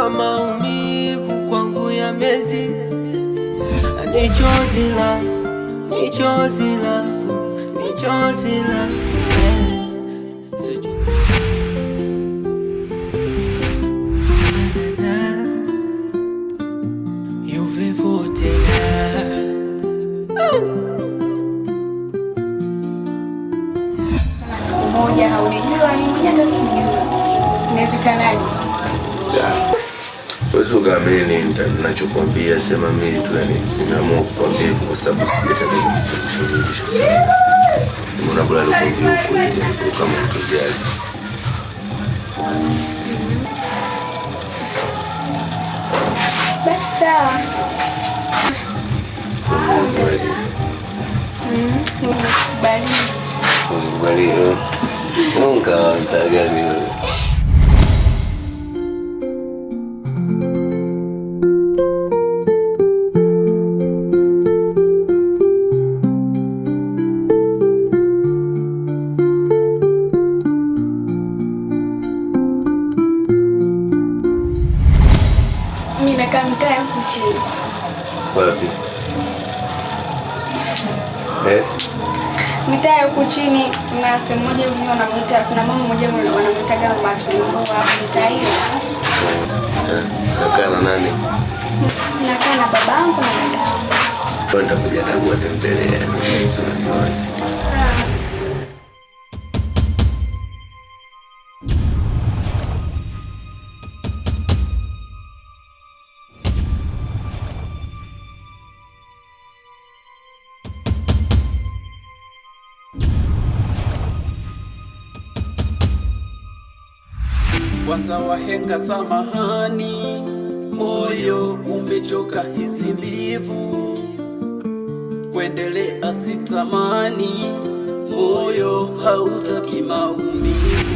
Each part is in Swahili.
ama maumivu kwangu yamezi. Ni chozi langu, ni chozi langu, ni chozi langu. Siku moja haunijua ni mmoja hata sijui. Inawezekanaje? Wewe mimi ninachokuambia sema mimi tu, yani nimeamua kukwambia kwa sababu sijataka kukushawishi. Mbona bora nikwambie ukweli kama utojali. Basi sawa. Nimekubali. Mungu mtagani wewe. Mimi nakaa mtaa huko chini. Wapi? Mitaa huko chini na sehemu moja hivi wanamuita, kuna mama mmoja wanamuita kama Matumbo hapo mtaa hiyo. Nakaa na nani? Nakaa na babangu na dadangu. Kwenda kuja tangu atembelea. Kwanza wahenga samahani, moyo umechoka hizi mbivu, kuendelea sitamani, moyo hautaki maumivu.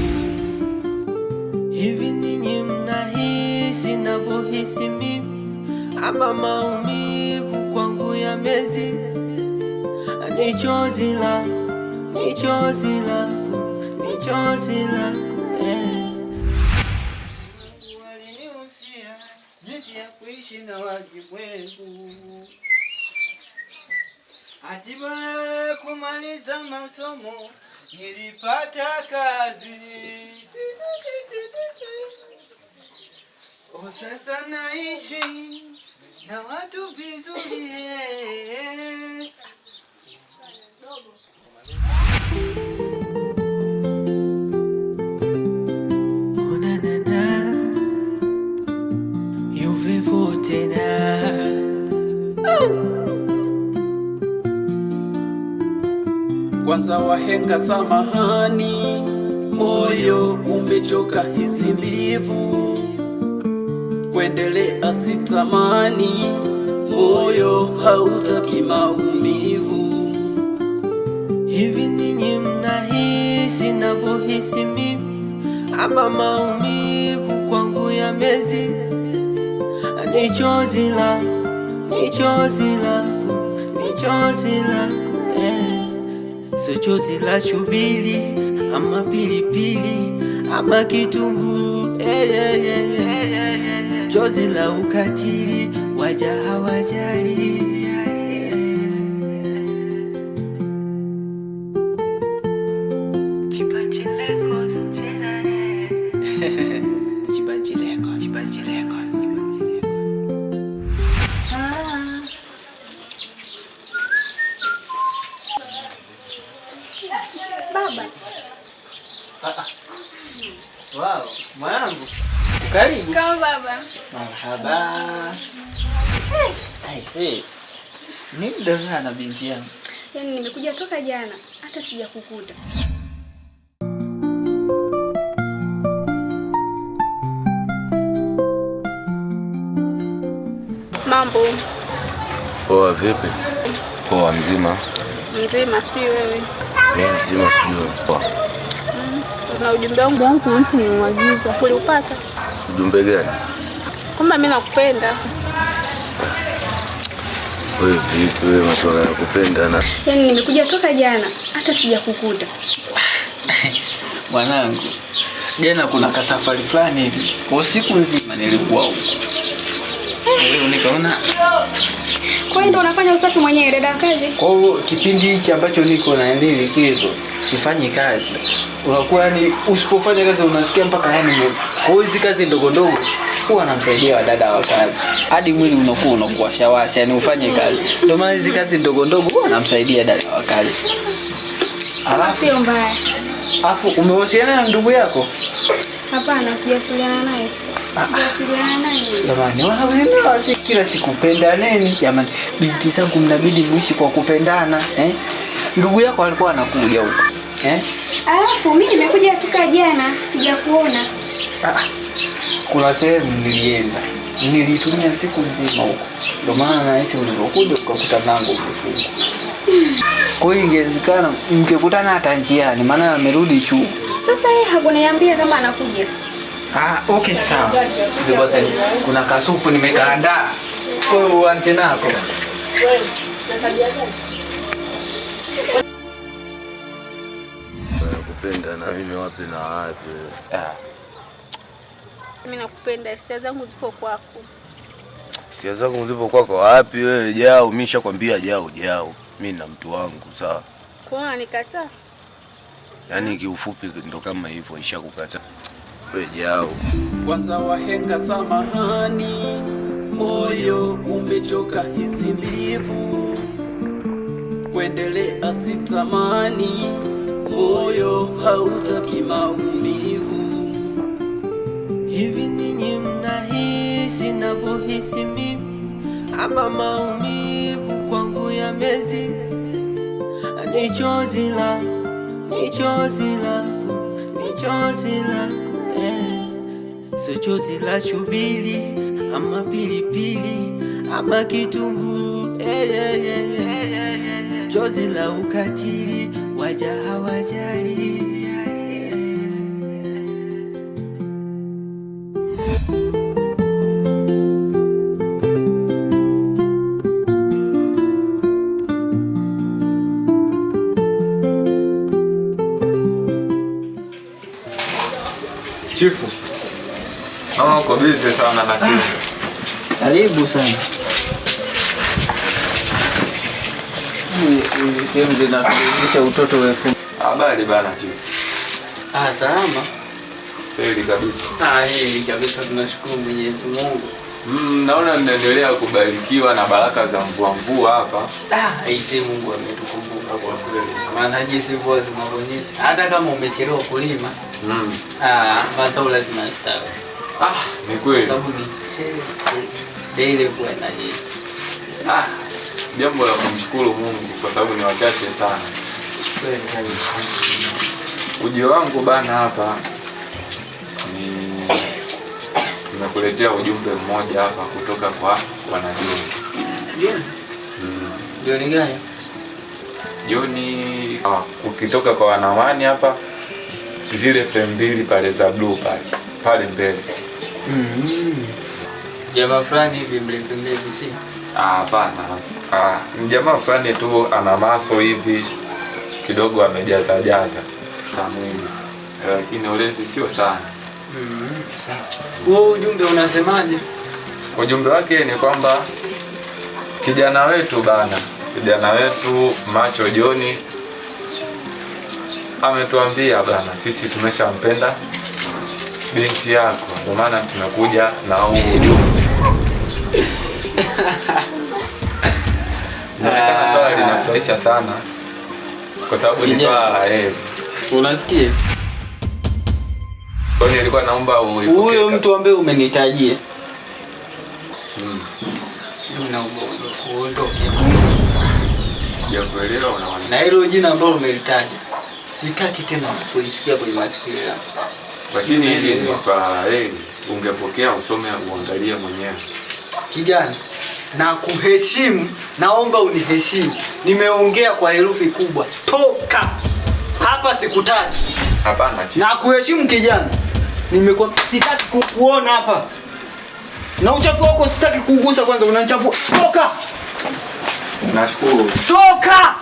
Hivi ninyi mnahisi navyohisi mimi, ama maumivu kwangu yamezi. Ni chozi langu, ni chozi langu, ni chozi langu. Jinsi ya kuishi na walimwengu, hatimaye kumaliza masomo nilipata kazi. Sasa naishi na watu vizuri. Kwanza wahenga samahani, moyo umechoka hizi mbivu, kuendelea sitamani, moyo hautaki maumivu. Hivi ninyi mnahisi navyohisi mimi, ama maumivu kwangu yamezi. Ni chozi langu, ni chozi langu, ni chozi langu. Si chozi la shubiri, ama pilipili, ama kitunguu. Chozi la ukatili, waja hawajali. Baba. Wow, mwanangu. Karibu. Kama baba. Marhaba. Ai, si. Nini ndo sana binti yangu? Yaani nimekuja toka jana, hata sijakukuta. Mambo. Poa vipi? Poa mzima. Mzima sio wewe. Mimi mzima sio. Poa. Na ujumbe wangu kuna mtu nimemwagiza. Ulipata? Ujumbe gani? Kwamba mimi nakupenda. Wewe vipi wewe, masuala ya kupenda na? Yaani nimekuja toka jana, hata sijakukuta. Mwanangu, Jana kuna kasafari fulani hivi. Kwa siku nzima nilikuwa huko. Leo nikaona. Kwa hiyo ndo unafanya usafi mwenyewe dada kazi? Kwa hiyo kipindi hichi ambacho niko na likizo, sifanyi kazi. Unakuwa yani usipofanya kazi unasikia mpaka yani kwa hiyo hizi kazi ndogo ndogo huwa namsaidia wadada wa kazi. Hadi mwili unakuwa shawasha yani ufanye kazi. Ndio maana hizi kazi ndogo ndogo huwa namsaidia dada wa kazi. Alafu sio mbaya. Afu umewasiliana na ndugu yako? Hapana, sijawasiliana naye. Jamani, wanaelewa si kila siku pendaneni. Jamani, binti zangu mnabidi muishi kwa kupendana, Ndugu yako alikuwa anakuja huko, Alafu mimi nimekuja tuka jana, sijakuona. Kuna sehemu nilienda. Nilitumia siku nzima huko. Ndio maana nahisi ulipokuja ukakuta mlango umefungwa. Kwa hiyo ingewezekana mngekutana hata njiani, maana amerudi chuo. Sasa yeye hakuniambia kama anakuja. Okay, sawa. Because kuna kasupu nimekaandaa. Kwa hiyo uanze nako. Nakupenda na mimi wapi na wapi. Mimi nakupenda, hisia zangu zipo kwako. Hisia zangu zipo kwako wapi wewe? Jao, mimi nishakwambia jao. Mimi na mtu wangu, sawa? Kwa nini nikataa? Yaani kiufupi ndo kama hivyo, nishakukataa. Wewe jao. Kwanza wahenga samahani, moyo umechoka hizi mbivu, kuendelea sitamani, moyo hautaki maumivu. Hivi ninyi mnahisi navyohisi mimi, ama maumivu kwangu ya mezi? Ni chozi lako, so chozi la shubiri, ama pilipili, ama kitunguu, chozi la ukatili, waja hawajali. Chifu. Uko busy sana na simu. Karibu sana. Sehemu zinafundisha utoto wefu. Habari bana chifu. Salama. Kweli kabisa. Hili kabisa, tunashukuru Mwenyezi Mungu. Naona mnaendelea kubarikiwa na baraka za mvua hapa. Hii Mungu ametukumbuka kwa kweli. Maana jinsi mvua zinavyonyesha, hata kama umechelewa kulima, mazao lazima yastawi. Ni kweli. Sababu ni daily mvua inanyesha. Jambo la kumshukuru Mungu kwa sababu ni wachache sana. Kweli kabisa. Ujio wangu bana hapa nimekuletea ujumbe mmoja hapa kutoka kwa wanajoni. Joni gani? Joni ukitoka kwa wanawani hapa zile frame mbili pale za blue pale mbele. Jamaa fulani hivi mrefu si? Hapana. Ni jamaa fulani tu ana maso hivi kidogo amejaza mwili. Lakini ulevi sio sana. Huo ujumbe unasemaje? Ujumbe wake ni kwamba kijana wetu Macho Joni ametuambia bana, sisi tumeshampenda binti yako, ndio maana tumekuja na huu ujumbe. Naona swala linafurahisha sana kwa sababu ni swala la heri. Unasikia? Kwa hiyo nilikuwa naomba huyo mtu ambaye umenitajia. Sijakuelewa unaona. Na hilo jina ambalo umelitaja sitaki tena kulisikia kwenye masikio yangu. Lakini hili ni swala la heri. Ungepokea usome uangalie mwenyewe. Kijana, na kuheshimu, naomba uniheshimu. Nimeongea kwa herufi kubwa. Toka hapa, sikutaki. Hapana chifu. Na kuheshimu kijana. Nimekuwa sitaki kukuona hapa. Na uchafu wako sitaki kugusa kwanza, unanichafua. Toka. Nashukuru. Toka.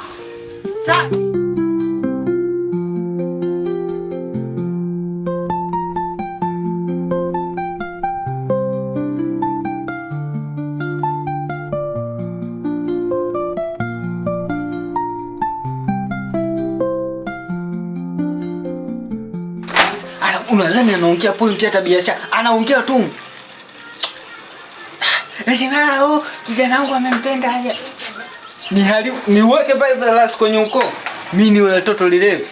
Unadhani anaongea point hata biashara? Anaongea tu. Nasema kijana wangu amempenda haja. Niweke pale last kwenye ukoo. Mimi ni yule toto lilevi.